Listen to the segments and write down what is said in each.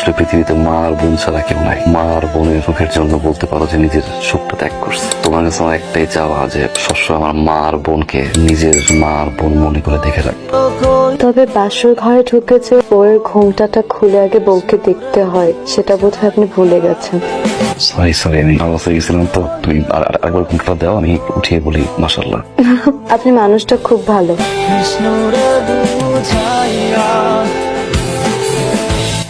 আসলে পৃথিবীতে মা আর বোন ছাড়া কেউ নাই। মা আর বোনের সুখের জন্য বলতে পারো যে নিজের সুখটা ত্যাগ করছে। তোমার কাছে আমার একটাই চাওয়া যে সবসময় আমার মা আর বোনকে নিজের মা আর বোন মনে করে দেখে রাখবে। তবে বাসর ঘরে ঢুকে যে বউয়ের ঘোমটাটা খুলে আগে বউকে দেখতে হয়, সেটা বোধহয় আপনি ভুলে গেছেন। সরি আমি আওয়াজ হয়ে গেছিলাম তো। তুমি আরেকবার ঘুমটা দাও, আমি উঠিয়ে বলি মাশাআল্লাহ। আপনি মানুষটা খুব ভালো।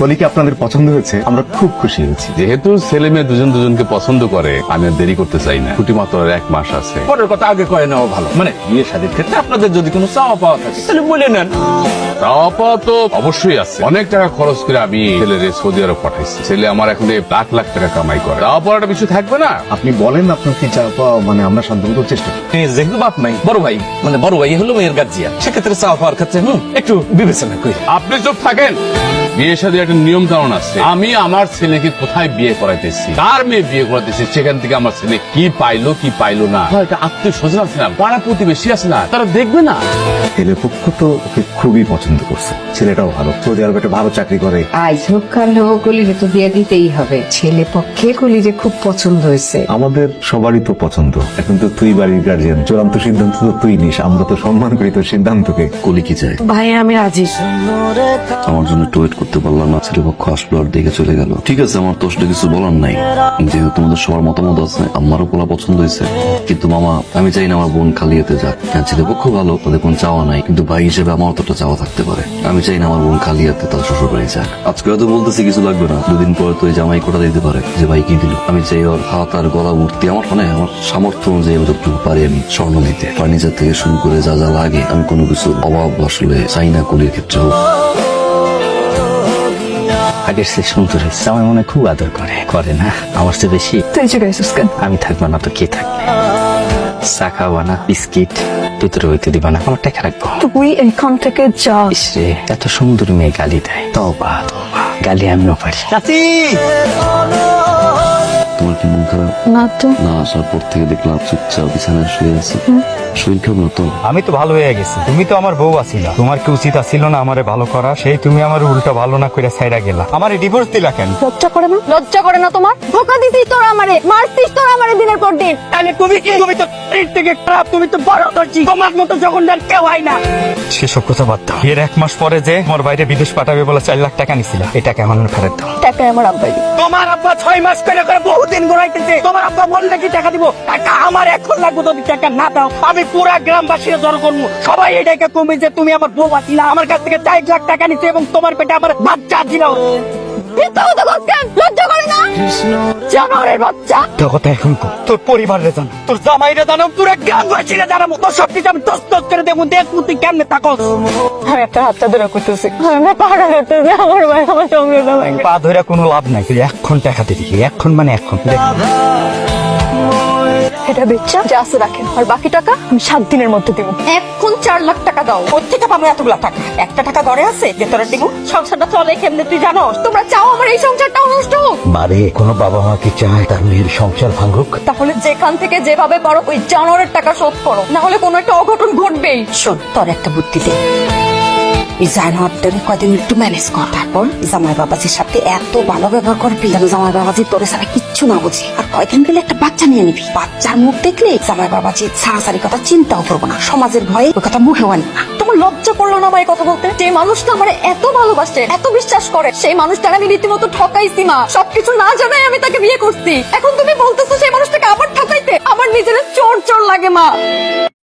বলি কি আপনাদের পছন্দ হয়েছে? আমরা খুব খুশি হয়েছি। যেহেতু ছেলে মেয়ে দুজন দুজনকে পছন্দ করে, আমি আর দেরি করতে চাই না। ছুটি মাত্র আর 1 মাস আছে। পরের কথা আগে কয়ে নেওয়া ভালো। মানে বিয়ে শাদীর ক্ষেত্রে আপনাদের যদি কোনো চাওয়া পাওয়া থাকে তাহলে বলে নেন। চাওয়া পাওয়া তো অবশ্যই আছে। অনেক টাকা খরচ করে আমি ছেলের সৌদি আরব পাঠাইছি। ছেলে আমার এখন লাখ লাখ টাকা কামাই করে। চাওয়া পাওয়াটা কিছু থাকবে না। আপনি বলেন আপনার কি চাওয়া, মানে আমরা সাধ্যমতো চেষ্টা করি। যেহেতু বাপ নাই, বড় ভাই মানে বড় ভাই হলো মেয়ের গার্জিয়ান, সেক্ষেত্রে চাওয়া পাওয়ার ক্ষেত্রে একটু বিবেচনা করি। আপনি চুপ থাকেন। বিয়ের সাথে একটা নিয়ম কানুন আছে। আমি আমার ছেলেকে কোথায় বিয়ে করাইতেছি, কার মেয়ে বিয়ে করাইতেছি, সেখান থেকে আমার ছেলে কি পাইলো কি পাইলো না, একটা আত্মীয় স্বজন আছে না, পাড়া প্রতিবেশী আছে না, তারা দেখবে না। ছেলের পক্ষ তো ওকে খুবই পছন্দ করছে। ছেলেটাও ভালো, সৌদি আরবে একটা ভালো চাকরি করে। আজ হোক কাল হোক কলিরে তো বিয়ে দিতেই হবে। ছেলে পক্ষে কলিরে খুব পছন্দ হয়েছে। আমাদের সবারই তো পছন্দ। এখন তো তুই বাড়ির গার্জিয়ান, চূড়ান্ত সিদ্ধান্ত তো তুই নিস। আমরা তো সম্মান করি তোর সিদ্ধান্তকে। কলি কি চাই? ভাই আমি রাজি। আমার জন্য একটু ওয়েট করতে পারলাম না। ছেলেপক্ষ আসলো আর দেখে চলে গেল। ঠিক আছে, আমার তো আসলে কিছু বলার নাই। যেহেতু তোমাদের সবার মতামত আছে, আমারও পোলা পছন্দ হয়েছে। কিন্তু মামা, আমি চাই না আমার বোন খালি হাতে যাক। হ্যাঁ, ছেলেপক্ষ ভালো, তাদের কোন চাওয়া নাই, কিন্তু ভাই হিসেবে আমার তো একটা চাওয়া থাকতে পারে। আমি চাই না আমার বোন খালি হাতে তার শ্বশুর বাড়ি যাক। আজকে হয়তো বলতেছি কিছু লাগবে না, 2 দিন পরে তো এই জামাই কোটা দিতে পারে যে ভাই কি দিল। আমি চাই ওর হাত আর গলা মূর্তি আমার আমার সামর্থ্য অনুযায়ী আমি যতটুকু পারি আমি স্বর্ণ নিতে। ফার্নিচার থেকে শুরু করে যা যা লাগে আমি কোনো কিছু অভাব আসলে চাই না কলির ক্ষেত্রে হোক। আগের সে সুন্দর হয়েছে। আমার মনে খুব আদর করে না আমার চেয়ে বেশি। তুই চুকাইছিস কেন? আমি থাকবো না তো কে থাকবে? চা খাওয়া না, বিস্কিট ভিতরে হইতে দিবা না, আমার টাকা রাখবো। তুই এখান থেকে যা। ইসরে, এত সুন্দর মেয়ে গালি দেয়। তবা গালি আমিও পারি। তোমার কি মন খারাপ? না তো। না, আসার পর থেকে দেখলাম চুপচাপ বিছানায় শুয়ে আছে। শরীর খারাপ না তো? আমি তো ভালো হয়ে গেছি। তুমি তো আমার বউ আছিলা। তোমার কি উচিত আছিল না আমারে ভালো করা? সেই তুমি আমার উল্টা ভালো না করে ছাইরা গেলা। আমারে ডিভোর্স দিলা কেন? লজ্জা করে না? লজ্জা করে না তোমার? ধোকা দিছিস তোরা আমারে, মারছিস তোরা আমারে দিনের পর দিন। তাহলে তুমি কি? তুমি তো এর থেকে খারাপ, তুমি তো বড় দর্জি। তোমার মতো জঘন্যার কেউ হয় না। সেসব কথা বাদ দাও। এর 1 মাস পরে যে আমার বাইরে বিদেশ পাঠাবে বলে 4 লাখ টাকা নিছিলা, এই টাকা আমার ফেরত দাও। টাকা আমার আব্বাই দিবে। তোমার আব্বা 6 মাস করে বহুদিন ঘুরাইতেছে। তোমার আব্বা বললে কি টাকা দিব? টাকা আমার এখন লাগবে। যদি টাকা না দাও আমি পুরা গ্রামবাসীরা জড়ো করবো। সবাই এটাকে কমে যে তুমি আমার বউ আছিলা, আমার কাছ থেকে 4 লাখ টাকা নিচ্ছে এবং তোমার পেটে আমার বাচ্চা ছিল। লজ্জা করে না? জানোয়ারের বাচ্চা। তোর কথা এখন কো। তোর পরিবারের জানো, তোর জামাইরে জানো, পুরা গ্রামবাসীরা জানো। তোর সবকিছু আমি তস তস করে দেবো। দেখবো তুই কেমনে থাকো। আমি একটা হাতটা ধরে করতেছি, আমি পাগল হতেছি। আমার ভাই আমার সঙ্গে যাবে। পা ধরে কোনো লাভ নাই। তুই এখন টাকা দিবি, এখন মানে এখন। এটা বেচা যা আছে রাখেন, আর বাকি টাকা আমি 7 দিনের মধ্যে দিব। এখন 4 লাখ টাকা দাও। কোথেকে পাবো এতগুলা টাকা? একটা টাকা ঘরে আছে যে তোরা দিব? সংসারটা চলে কেমনে তুই জানো? তোমরা চাও আমার এই সংসারটাও নষ্ট হোক? বারে কোনো বাবা মা কি চায় তার মেয়ের সংসার ভাঙুক? তাহলে যেখান থেকে যেভাবে পারো ওই জানোয়ারের টাকা শোধ করো, না হলে কোনো একটা অঘটন ঘটবেই। শোন, তোর একটা বুদ্ধি দে। এই জানোয়ারটারে কয়দিন একটু ম্যানেজ কর। তারপর জামাই বাবাজির সাথে এত ভালো ব্যবহার করবি যেন জামাই বাবাজি তোরে ছাড়া কিচ্ছু না বুঝে। আর কয়দিন গেলে একটা বাচ্চা নিয়ে নিবি। বাচ্চার মুখ দেখলে জামাই বাবাজি ছাড়াছাড়ি কথা চিন্তাও করবো না। সমাজের ভয়ে ওই কথা মুখেও আনবো না। তোমার লজ্জা করলো না আমার এই কথা বলতে? যে মানুষটা আমার এত ভালোবাসে, এত বিশ্বাস করে, সেই মানুষটাকে আমি রীতিমতো ঠকাইছি মা। সবকিছু না জানাই আমি তাকে বিয়ে করছি। এখন তুমি বলতেছো সেই মানুষটাকে আবার ঠকাইতে? আমার নিজের চোর চোর লাগে মা।